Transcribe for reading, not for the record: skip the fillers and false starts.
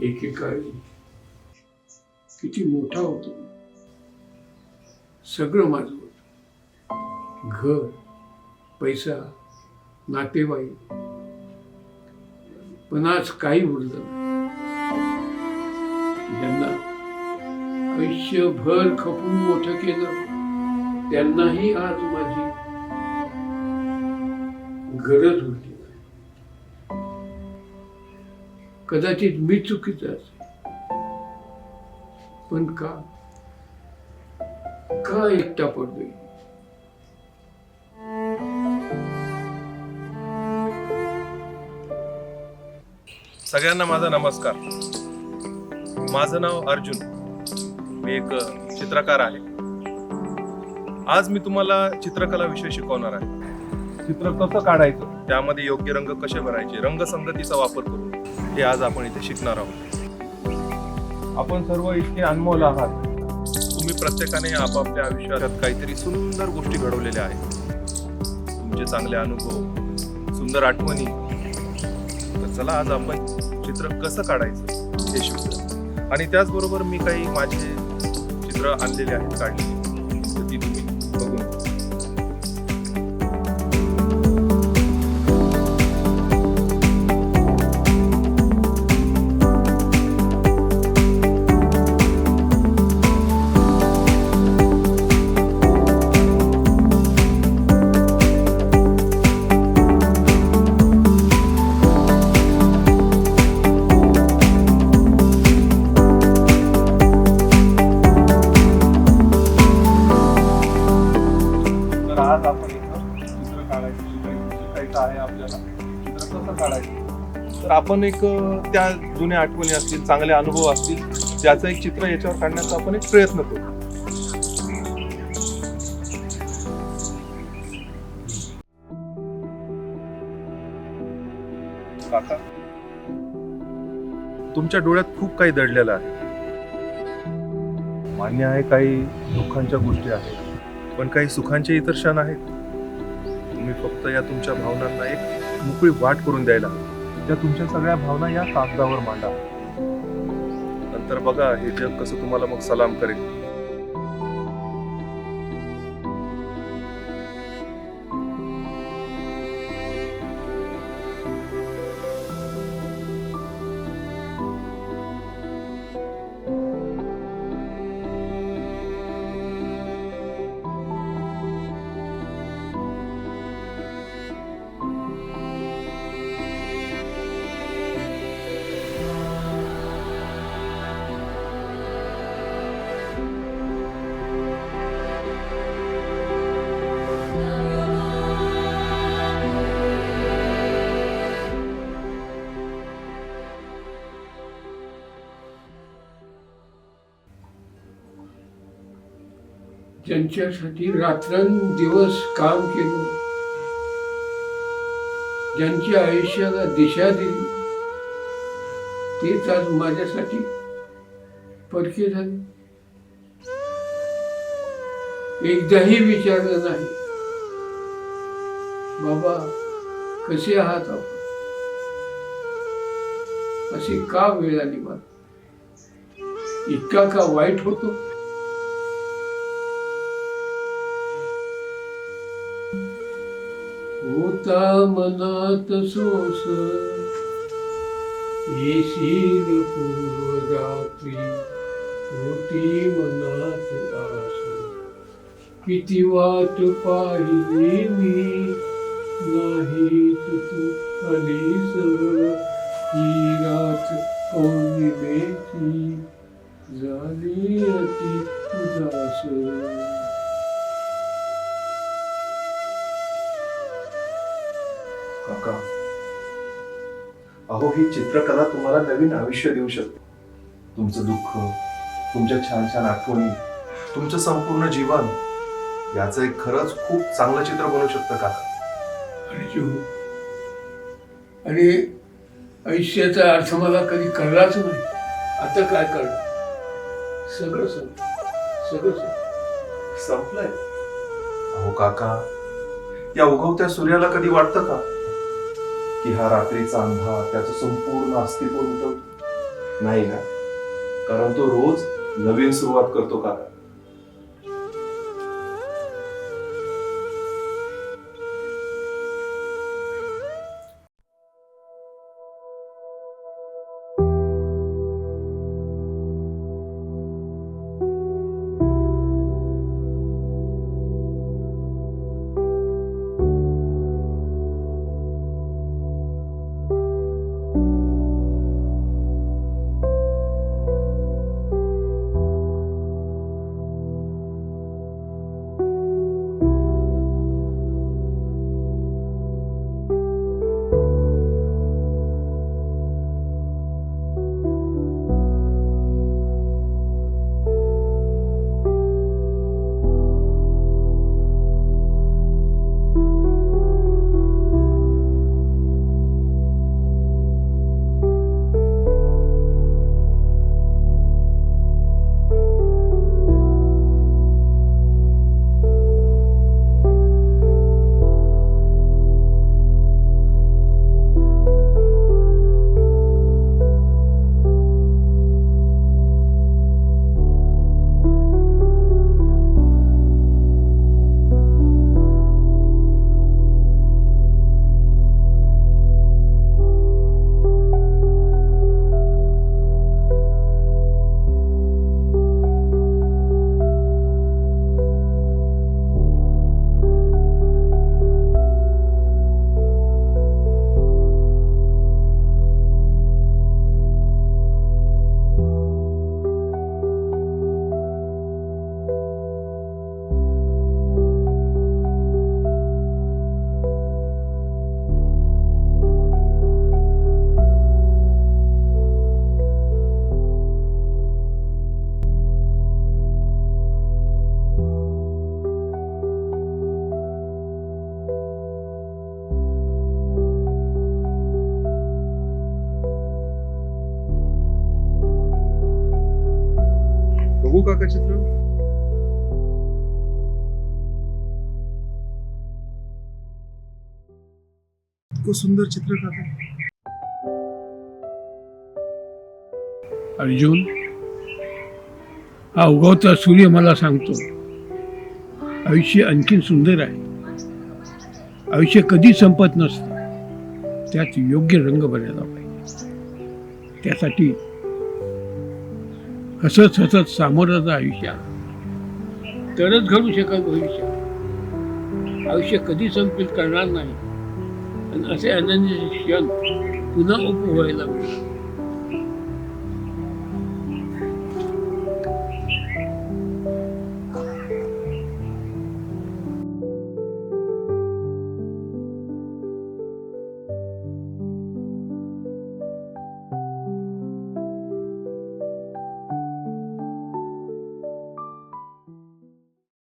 एकेकाळी किती मोठा होतो, सगळं माझं होतं, घर, पैसा, नातेवाईक. पण आज काही उरलं नाही. ज्यांना आयुष्यभर खपून मोठं केलं त्यांनाही आज माझी गरज होती. कदाचित मी चुकीचं असेल, पण का एकटा पडतोय? सगळ्यांना माझा नमस्कार. माझं नाव अर्जुन. मी एक चित्रकार आहे. आज मी तुम्हाला चित्रकला विषय शिकवणार आहे. चित्र कसं काढायचं, त्यामध्ये योग्य रंग कसे भरायचे, रंगसंगतीचा वापर करून हे आज आपण इथे शिकणार आहोत. आपण सर्व इतके अनमोल आहात. तुम्ही प्रत्येकाने आपापल्या आयुष्यात काहीतरी सुंदर गोष्टी घडवलेल्या आहेत. तुमचे चांगले अनुभव, सुंदर आठवणी. तर चला आज आपण चित्र कसं काढायचं हे शिकूया. आणि त्याचबरोबर मी काही माझे चित्र आणलेले आहेत काढलेली, तर ती तुम्ही बघून घ्या. आज आपण इथं चित्र काढायचं शिकायचं आहे. आपल्याला चित्र कसं काढायचं, तर आपण एक त्या जुन्या आठवणी असतील, चांगले अनुभव असतील, त्याचं एक चित्र याच्यावर काढण्याचा आपण एक प्रयत्न करू. काका, तुमच्या डोळ्यात खूप काही दडलेलं आहे. मान्य आहे, काही दुःखांच्या गोष्टी आहेत, पण काही सुखांचे इतर क्षण आहेत. तुम्ही फक्त या तुमच्या भावनांना एक मोकळी वाट करून द्यायला हवी. त्या तुमच्या सगळ्या भावना या कागदावर मांडा. नंतर बघा हे जग कसं तुम्हाला मग सलाम करेल. ज्यांच्यासाठी रात्रंदिवस काम केलं, ज्यांच्या आयुष्याला दिशा दिली, तेच आज माझ्यासाठी परके झाले. एकदाही विचारलं नाही, बाबा कसे आहात आपण? अशी का वेळ आली मला? इतका का वाईट होतो? होता मनात सोस, येशील पूर्व रात्री, होती मनात आस. किती वाट पाहिली मी, नाहीत तू आलीस. ही रात पौर्णिमेची झाली अति उदास. काका, अहो ही चित्रकला तुम्हाला नवीन आयुष्य देऊ शकते. तुमचं दुःख, तुमच्या छान छान आठवणी, तुमचं संपूर्ण जीवन याचं एक खरंच खूप चांगलं चित्र बनवू शकतं काका. आणि आयुष्याचा अर्थ मला कधी कळलाच नाही. आता काय कळलं? सगळं संपलंय. अहो काका, या उगवत्या सूर्याला कधी वाटतं का की हा रात्रीचा अंधार त्याचं संपूर्ण अस्तित्व लुटवतो? नाही ना, कारण तो रोज नवीन सुरुवात करतो काका. बघू काका चित्र. इतकं सुंदर चित्र काका. अर्जुन, हा उगवता सूर्य मला सांगतो, आयुष्य आणखीन सुंदर आहे. आयुष्य कधी संपत नसतं, त्यात योग्य रंग भरायला पाहिजे. त्यासाठी हसत हसत सामोरं आयुष्य तरच घडू शकेल भविष्य. आयुष्य कधी संपेल करणार नाही, आणि असे आनंदी क्षण पुन्हा उपभोगायला मिळेल.